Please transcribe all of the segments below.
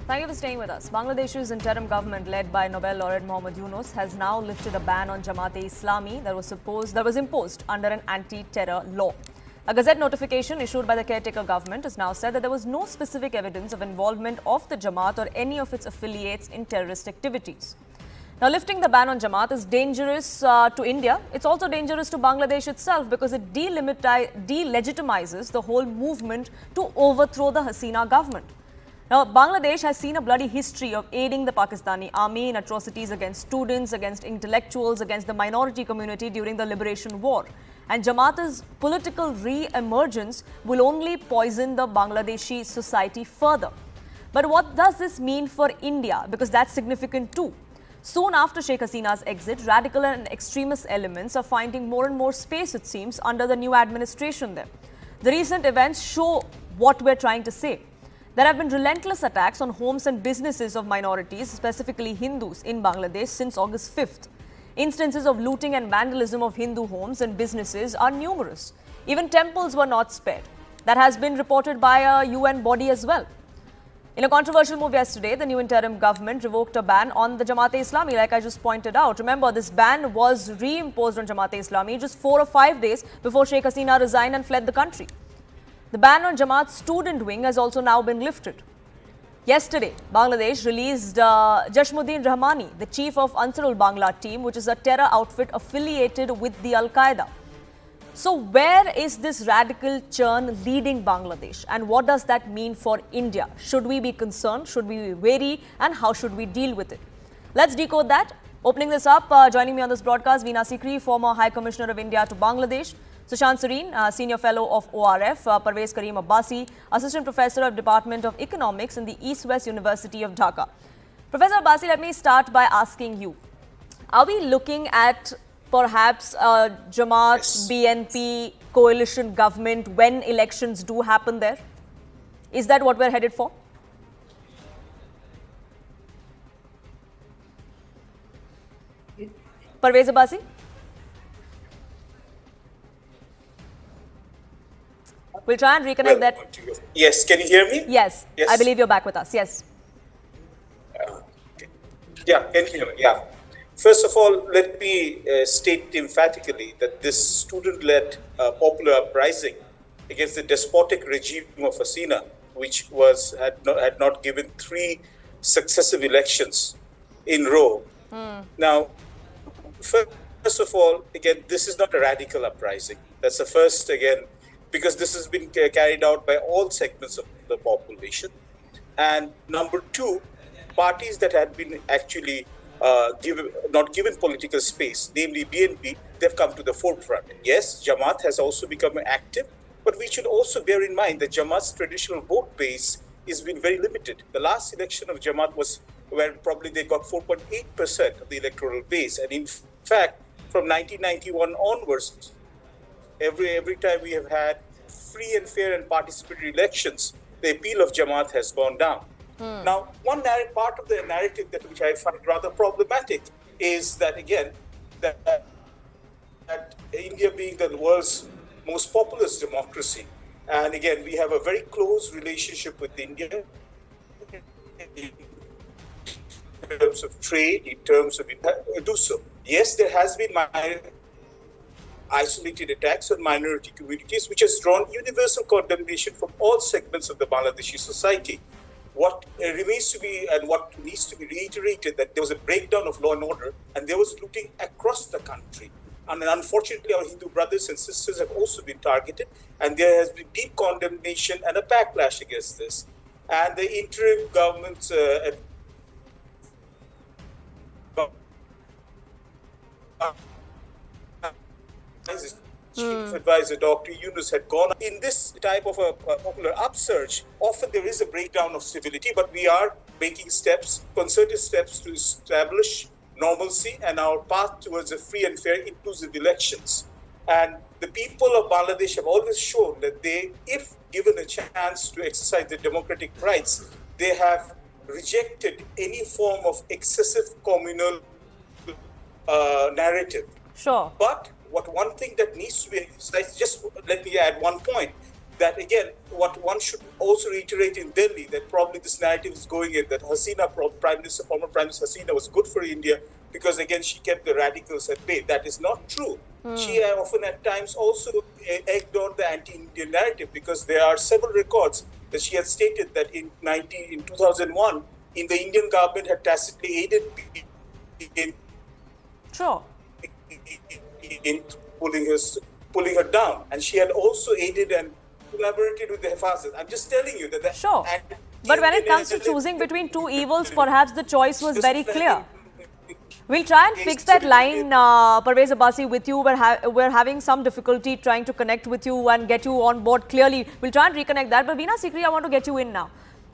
Thank you for staying with us. Bangladesh's interim government, led by Nobel laureate Muhammad Yunus, has now lifted a ban on Jamaat-e-Islami that was imposed under an anti-terror law. A Gazette notification issued by the caretaker government has now said that there was no specific evidence of involvement of the Jamaat or any of its affiliates in terrorist activities. Now, lifting the ban on Jamaat is dangerous to India. It's also dangerous to Bangladesh itself because it delegitimizes the whole movement to overthrow the Hasina government. Now, Bangladesh has seen a bloody history of aiding the Pakistani army in atrocities against students, against intellectuals, against the minority community during the liberation war. And Jamaat's political re-emergence will only poison the Bangladeshi society further. But what does this mean for India? Because that's significant too. Soon after Sheikh Hasina's exit, radical and extremist elements are finding more and more space, it seems, under the new administration there. The recent events show what we're trying to say. There have been relentless attacks on homes and businesses of minorities, specifically Hindus, in Bangladesh since August 5th. Instances of looting and vandalism of Hindu homes and businesses are numerous. Even temples were not spared. That has been reported by a UN body as well. In a controversial move yesterday, the new interim government revoked a ban on the Jamaat-e-Islami, like I just pointed out. Remember, this ban was reimposed on Jamaat-e-Islami just 4 or 5 days before Sheikh Hasina resigned and fled the country. The ban on Jamaat's student wing has also now been lifted. Yesterday, Bangladesh released Jashmuddin Rahmani, the chief of Ansarul Bangla team, which is a terror outfit affiliated with the Al-Qaeda. So where is this radical churn leading Bangladesh, and what does that mean for India? Should we be concerned? Should we be wary? And how should we deal with it? Let's decode that. Opening this up, joining me on this broadcast, Veena Sikri, former High Commissioner of India to Bangladesh; Sushant Sareen, Senior Fellow of ORF; Parvez Karim Abbasi, Assistant Professor of Department of Economics in the East-West University of Dhaka. Professor Abbasi, let me start by asking you, are we looking at perhaps a Jamaat-BNP coalition government when elections do happen there? Is that what we're headed for? Parvez Abbasi? We'll try and reconnect that. Yes, can you hear me? Yes, I believe you're back with us. Yes. Okay. Yeah, can you hear me? Yeah. First of all, let me state emphatically that this student-led popular uprising against the despotic regime of Hasina, which had not given 3 successive elections in row. Now, first of all, again, this is not a radical uprising. That's the first, again, because this has been carried out by all segments of the population. And number 2, parties that had been actually not given political space, namely BNP, they've come to the forefront. Yes, Jamaat has also become active, but we should also bear in mind that Jamaat's traditional vote base has been very limited. The last election of Jamaat was where probably they got 4.8% of the electoral base. And in fact, from 1991 onwards, every time we have had free and fair and participatory elections, the appeal of Jamaat has gone down. Now, one part of the narrative which I find rather problematic is that, again, that India being the world's most populous democracy, and again, we have a very close relationship with India in terms of trade, in terms of do so. Yes, there has been isolated attacks on minority communities, which has drawn universal condemnation from all segments of the Bangladeshi society. What remains to be and what needs to be reiterated that there was a breakdown of law and order, and there was looting across the country. And unfortunately, our Hindu brothers and sisters have also been targeted, and there has been deep condemnation and a backlash against this. And the interim government's Chief Advisor Dr. Yunus had gone in this type of a popular upsurge. Often there is a breakdown of civility, but we are making steps, concerted steps to establish normalcy and our path towards a free and fair, inclusive elections. And the people of Bangladesh have always shown that they, if given a chance to exercise their democratic rights, they have rejected any form of excessive communal narrative. Sure. But one thing that needs to be emphasized, just let me add one point. that again, what one should also reiterate in Delhi, that probably this narrative is going in, that Hasina, former Prime Minister Hasina was good for India because again, she kept the radicals at bay. That is not true. She often at times also egged on the anti-Indian narrative because there are several records that she has stated that in 2001, in the Indian government had tacitly aided in Sure. pulling her down, and she had also aided and collaborated with the Hafazat. I'm just telling you that. Sure. But when it comes to choosing between two evils, perhaps the choice was very clear. We'll try and fix that line, Parvez Abbasi, with you. We're having some difficulty trying to connect with you and get you on board clearly. We'll try and reconnect that. But Veena Sikri, I want to get you in now.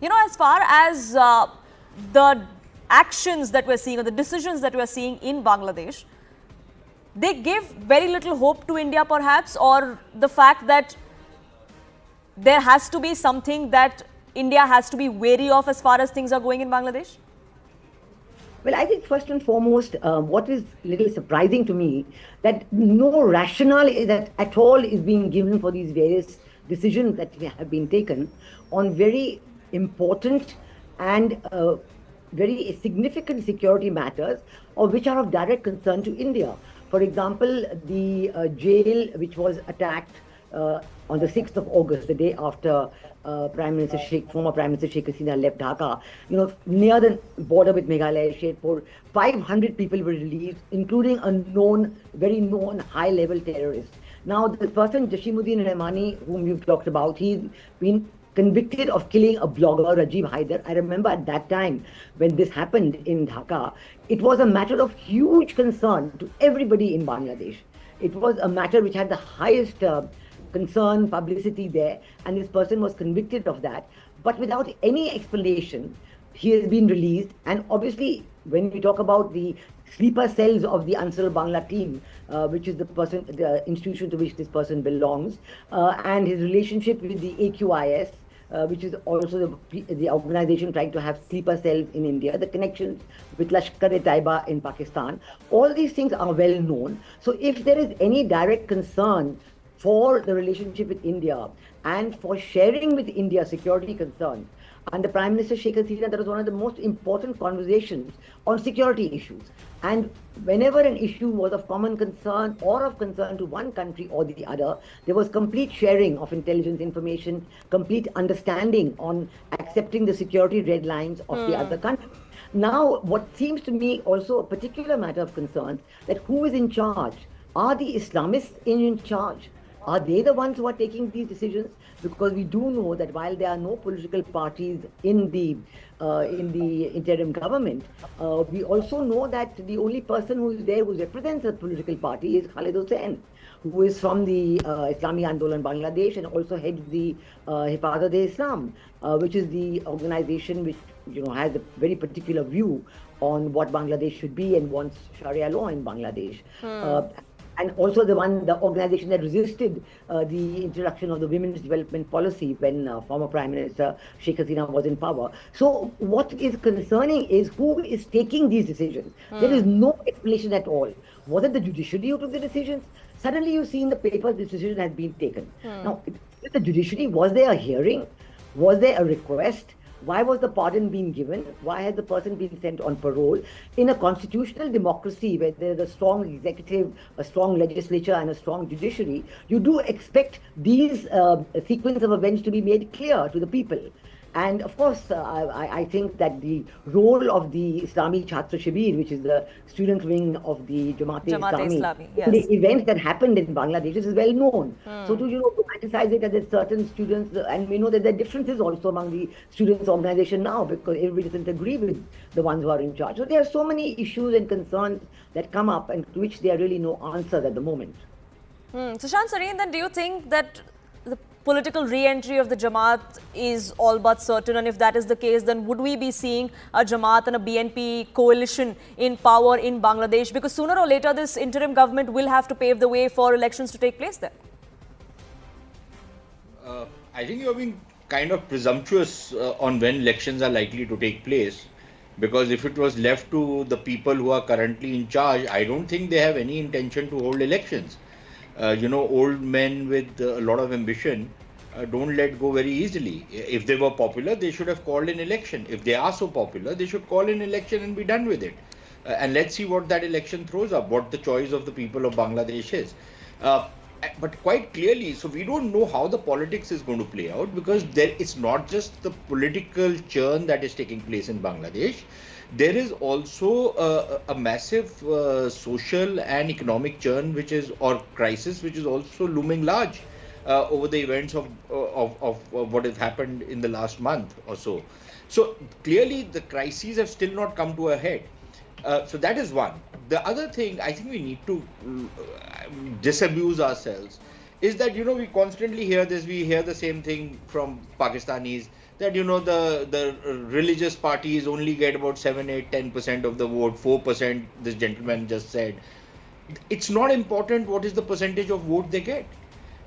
You know, as far as the actions that we're seeing or the decisions that we're seeing in Bangladesh, they give very little hope to India perhaps, or the fact that there has to be something that India has to be wary of as far as things are going in Bangladesh? Well, I think first and foremost, what is a little surprising to me, that no rationale that at all is being given for these various decisions that have been taken on very important and very significant security matters, or which are of direct concern to India. For example, the jail which was attacked on the 6th of August, the day after former Prime Minister Sheikh Hasina left Dhaka, near the border with Meghalaya, Shetpur, 500 people were released, including a very known high-level terrorist. Now, the person, Jashimuddin Rahmani, whom you've talked about, he's been convicted of killing a blogger, Rajiv Haider. I remember at that time when this happened in Dhaka, it was a matter of huge concern to everybody in Bangladesh. It was a matter which had the highest concern, publicity there, and this person was convicted of that. But without any explanation, he has been released. And obviously, when we talk about the sleeper cells of the Ansar Bangla team, which is the institution to which this person belongs, and his relationship with the AQIS, which is also the organization trying to have sleeper cells in India, the connections with Lashkar-e-Taiba in Pakistan, all these things are well known. So if there is any direct concern for the relationship with India and for sharing with India security concerns, under Prime Minister Sheikh Hasina, that was one of the most important conversations on security issues. And whenever an issue was of common concern or of concern to one country or the other, there was complete sharing of intelligence information, complete understanding on accepting the security red lines of the other country. Now, what seems to me also a particular matter of concern, that who is in charge? Are the Islamists in charge? Are they the ones who are taking these decisions? Because we do know that while there are no political parties in the interim government, we also know that the only person who is there who represents a political party is Khalid Hussain, who is from the Islami Andolan Bangladesh and also heads the Hifazat-e-Islam, which is the organization which has a very particular view on what Bangladesh should be and wants Sharia law in Bangladesh. And also the organization that resisted the introduction of the women's development policy when former Prime Minister Sheikh Hasina was in power. So what is concerning is who is taking these decisions. There is no explanation at all. Was it the judiciary who took the decisions? Suddenly you see in the papers this decision has been taken. Now, the judiciary, was there a hearing? Was there a request? Why was the pardon being given? Why has the person been sent on parole? In a constitutional democracy where there is a strong executive, a strong legislature and a strong judiciary, you do expect these sequence of events to be made clear to the people. And of course, I think that the role of the Islami Chhatra Shibir, which is the student wing of the Jamaat-e-Islami, yes. The events that happened in Bangladesh is well known. So to romanticize it as certain students, and we know that there are differences also among the students' organization now because everybody doesn't agree with the ones who are in charge. So there are so many issues and concerns that come up and to which there are really no answers at the moment. Sushant Sareen, then do you think that the political re-entry of the Jamaat is all but certain, and if that is the case, then would we be seeing a Jamaat and a BNP coalition in power in Bangladesh? Because sooner or later this interim government will have to pave the way for elections to take place there. I think you're being kind of presumptuous on when elections are likely to take place, because if it was left to the people who are currently in charge, I don't think they have any intention to hold elections. Old men with a lot of ambition don't let go very easily. If they were popular, they should have called an election. If they are so popular, they should call an election and be done with it. And let's see what that election throws up, what the choice of the people of Bangladesh is. But quite clearly, so we don't know how the politics is going to play out, because it's not just the political churn that is taking place in Bangladesh. There is also a massive social and economic churn, or crisis, which is also looming large over the events of what has happened in the last month or so. So clearly, the crises have still not come to a head. So that is one. The other thing I think we need to disabuse ourselves is that, we constantly hear this. We hear the same thing from Pakistanis, that, the religious parties only get about 7, 8, 10% of the vote, 4%, this gentleman just said. It's not important what is the percentage of vote they get.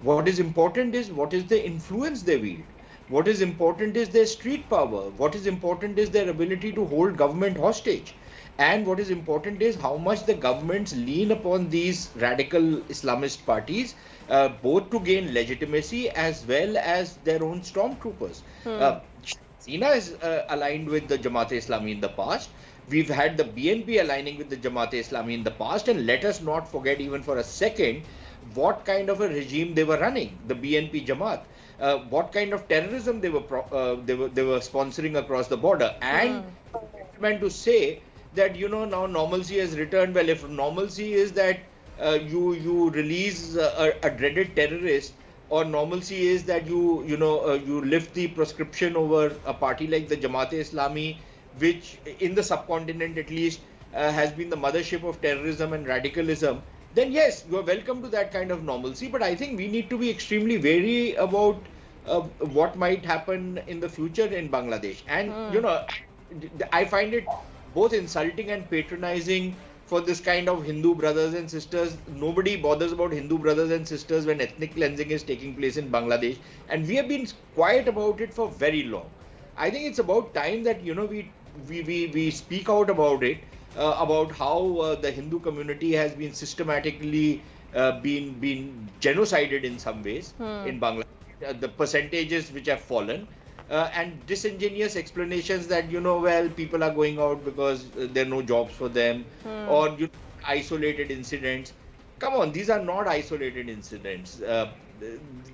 What is important is what is the influence they wield. What is important is their street power. What is important is their ability to hold government hostage. And what is important is how much the governments lean upon these radical Islamist parties, both to gain legitimacy as well as their own stormtroopers. Hasina is aligned with the Jamaat-e-Islami in the past. We've had the BNP aligning with the Jamaat-e-Islami in the past, and let us not forget even for a second what kind of a regime they were running, the BNP Jamaat. What kind of terrorism they were sponsoring across the border, and to say that now normalcy has returned. Well, if normalcy is that you release a dreaded terrorist, or normalcy is that you lift the prescription over a party like the Jamaat-e-Islami, which in the subcontinent at least has been the mothership of terrorism and radicalism, then yes, you are welcome to that kind of normalcy. But I think we need to be extremely wary about what might happen in the future in Bangladesh. And I find it both insulting and patronizing for this kind of Hindu brothers and sisters. Nobody bothers about Hindu brothers and sisters when ethnic cleansing is taking place in Bangladesh, and we have been quiet about it for very long. I think it's about time that we speak out about it, about how the Hindu community has been systematically been genocided in some ways in Bangladesh. The percentages which have fallen. And disingenuous explanations that, well, people are going out because there are no jobs for them, or isolated incidents. Come on, these are not isolated incidents.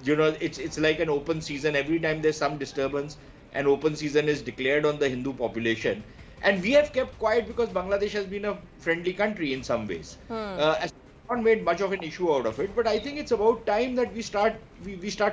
It's like an open season. Every time there's some disturbance, an open season is declared on the Hindu population. And we have kept quiet because Bangladesh has been a friendly country in some ways. Not made much of an issue out of it, but I think it's about time that we start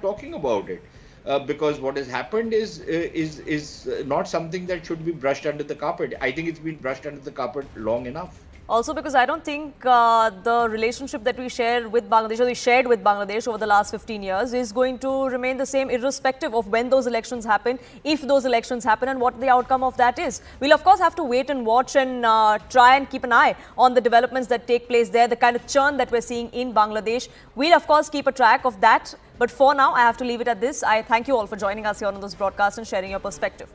talking about it. Because what has happened is not something that should be brushed under the carpet. I think it's been brushed under the carpet long enough. Also, because I don't think the relationship that we share with Bangladesh, or we shared with Bangladesh over the last 15 years, is going to remain the same irrespective of when those elections happen, if those elections happen, and what the outcome of that is. We'll of course have to wait and watch and try and keep an eye on the developments that take place there, the kind of churn that we're seeing in Bangladesh. We'll of course keep a track of that. But for now, I have to leave it at this. I thank you all for joining us here on this broadcast and sharing your perspective.